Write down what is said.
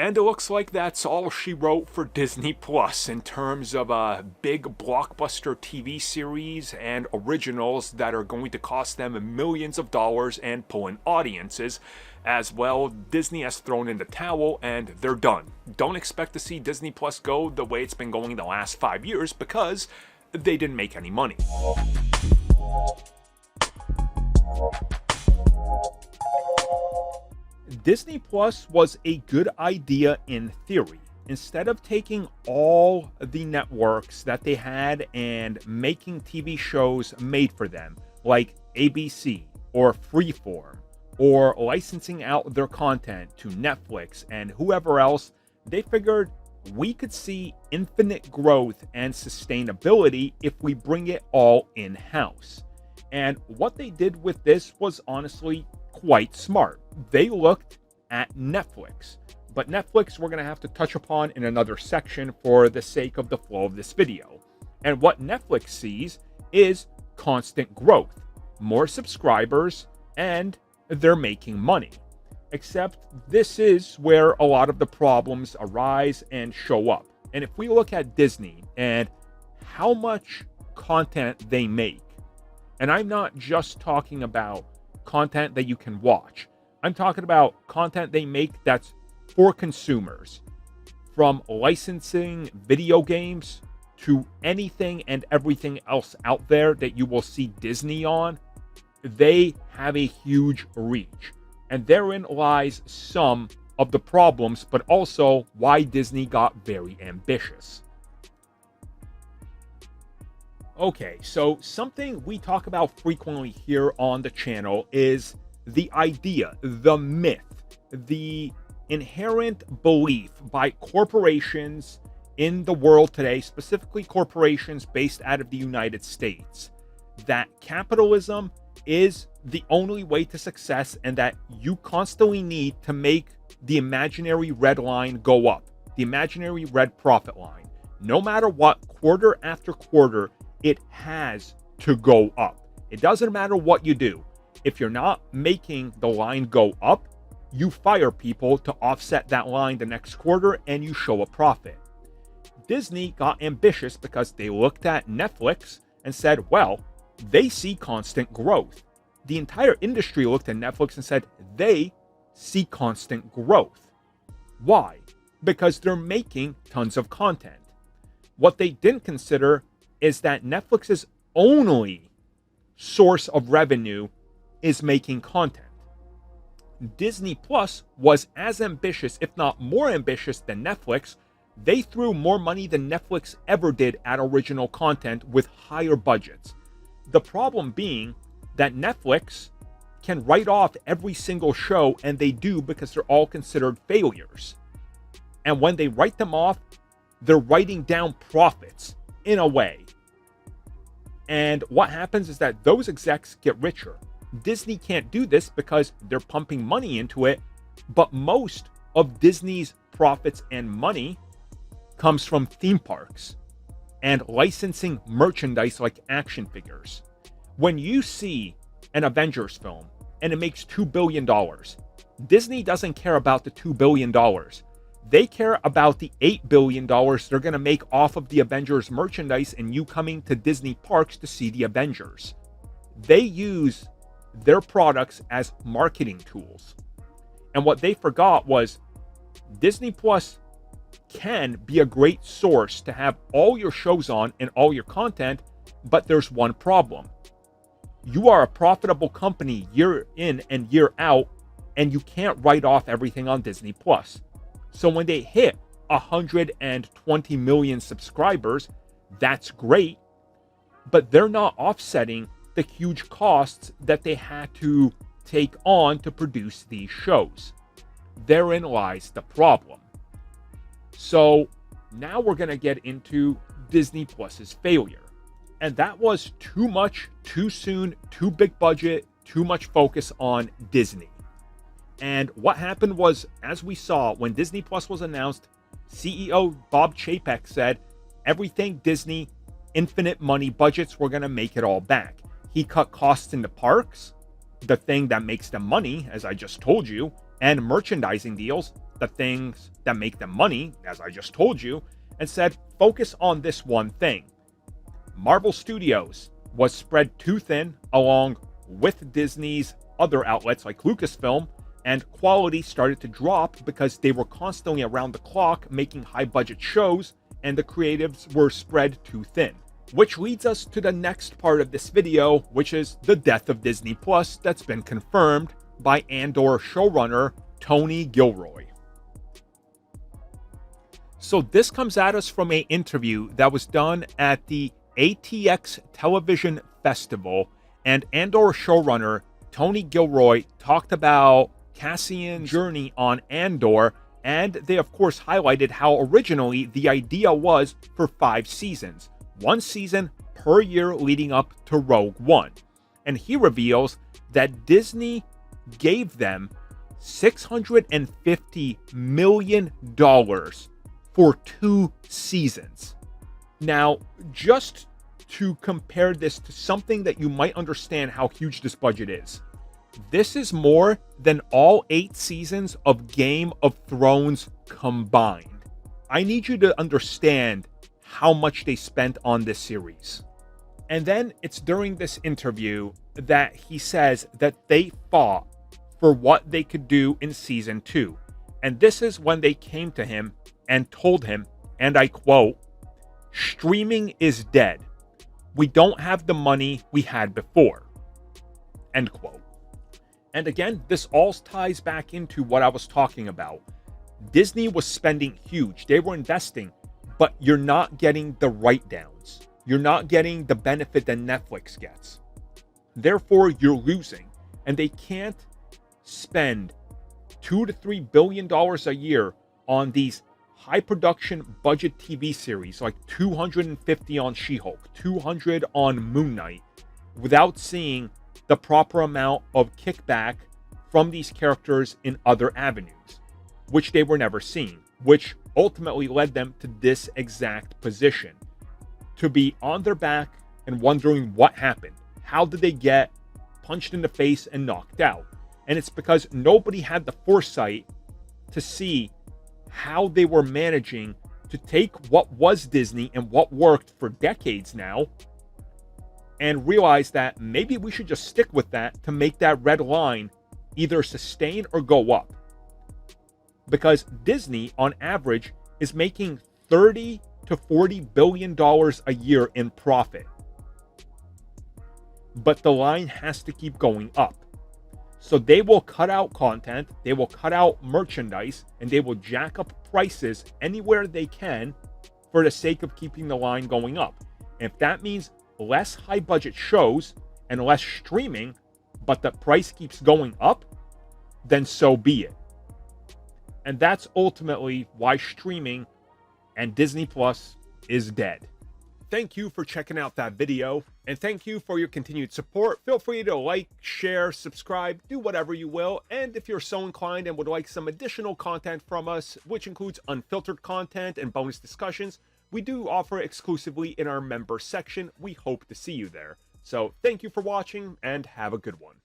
And it looks like that's all she wrote for Disney Plus in terms of big blockbuster TV series and originals that are going to cost them millions of dollars and pull in audiences. As well, Disney has thrown in the towel and they're done. Don't expect to see Disney Plus go the way it's been going the last 5 years because they didn't make any money. Disney Plus was a good idea in theory. Instead of taking all the networks that they had and making TV shows made for them, like ABC or Freeform, or licensing out their content to Netflix and whoever else, they figured we could see infinite growth and sustainability if we bring it all in-house. And what they did with this was honestly quite smart. They looked at Netflix, but Netflix we're going to have to touch upon in another section for the sake of the flow of this video. And what Netflix sees is constant growth, more subscribers, and they're making money. Except this is where a lot of the problems arise and show up. And if we look at Disney and how much content they make, and I'm not just talking about content that you can watch. I'm talking about content they make that's for consumers. From licensing video games to anything and everything else out there that you will see Disney on, they have a huge reach. And therein lies some of the problems, but also why Disney got very ambitious. Okay, so something we talk about frequently here on the channel is the idea, the myth, the inherent belief by corporations in the world today, specifically corporations based out of the United States, that capitalism is the only way to success and that you constantly need to make the imaginary red line go up, the imaginary red profit line. No matter what, quarter after quarter, it has to go up. It doesn't matter what you do. If you're not making the line go up, you fire people to offset that line the next quarter and you show a profit. Disney got ambitious because they looked at Netflix and said, well, they see constant growth. The entire industry looked at Netflix and said they see constant growth. Why? Because they're making tons of content. What they didn't consider is that Netflix's only source of revenue is making content. Disney Plus was as ambitious, if not more ambitious than Netflix. They threw more money than Netflix ever did at original content with higher budgets. The problem being that Netflix can write off every single show, and they do because they're all considered failures. And when they write them off, they're writing down profits in a way. And what happens is that those execs get richer. Disney can't do this because they're pumping money into it, but most of Disney's profits and money comes from theme parks and licensing merchandise like action figures. When you see an Avengers film and it makes $2 billion, Disney doesn't care about the $2 billion. They care about the $8 billion they're going to make off of the Avengers merchandise and you coming to Disney parks to see the Avengers. They use their products as marketing tools. And what they forgot was Disney Plus can be a great source to have all your shows on and all your content, but there's one problem. You are a profitable company year in and year out, and you can't write off everything on Disney Plus. So when they hit 120 million subscribers, that's great, but they're not offsetting the huge costs that they had to take on to produce these shows. Therein lies the problem. So now we're going to get into Disney Plus's failure. And that was too much, too soon, too big budget, too much focus on Disney. And what happened was, as we saw when Disney Plus was announced, CEO Bob Chapek said, everything Disney, infinite money budgets, we're going to make it all back. He cut costs in the parks, the thing that makes them money, as I just told you, and merchandising deals, the things that make them money, as I just told you, and said, focus on this one thing. Marvel Studios was spread too thin along with Disney's other outlets like Lucasfilm, and quality started to drop because they were constantly around the clock making high-budget shows, and the creatives were spread too thin. Which leads us to the next part of this video, which is the death of Disney Plus that's been confirmed by ANDOR showrunner Tony Gilroy. So this comes at us from an interview that was done at the ATX Television Festival, and ANDOR showrunner Tony Gilroy talked about Cassian's journey on ANDOR, and they of course highlighted how originally the idea was for 5 seasons, 1 season per year leading up to Rogue One. And he reveals that Disney gave them $650 million for 2 seasons. Now, just to compare this to something that you might understand how huge this budget is, this is more than all 8 seasons of Game of Thrones combined. I need you to understand how much they spent on this series. And then it's during this interview that he says that they fought for what they could do in season 2. And this is when they came to him and told him, and I quote, "Streaming is dead. We don't have the money we had before." End quote. And again, this all ties back into what I was talking about. Disney was spending huge. They were investing, but you're not getting the write-downs. You're not getting the benefit that Netflix gets. Therefore, you're losing. And they can't spend $2 to $3 billion a year on these high production budget TV series, like 250 on She-Hulk, 200 on Moon Knight, without seeing the proper amount of kickback from these characters in other avenues, which they were never seeing, which ultimately led them to this exact position, to be on their back and wondering what happened. How did they get punched in the face and knocked out? And it's because nobody had the foresight to see how they were managing to take what was Disney and what worked for decades now and realize that maybe we should just stick with that to make that red line either sustain or go up. Because Disney, on average, is making $30 to $40 billion a year in profit. But the line has to keep going up. So they will cut out content, they will cut out merchandise, and they will jack up prices anywhere they can for the sake of keeping the line going up. And if that means less high budget shows and less streaming, but the price keeps going up, then so be it. And that's ultimately why streaming and Disney Plus is dead. Thank you for checking out that video, and thank you for your continued support. Feel free to like, share, subscribe, do whatever you will. And if you're so inclined and would like some additional content from us, which includes unfiltered content and bonus discussions, we do offer exclusively in our member section. We hope to see you there. So thank you for watching and have a good one.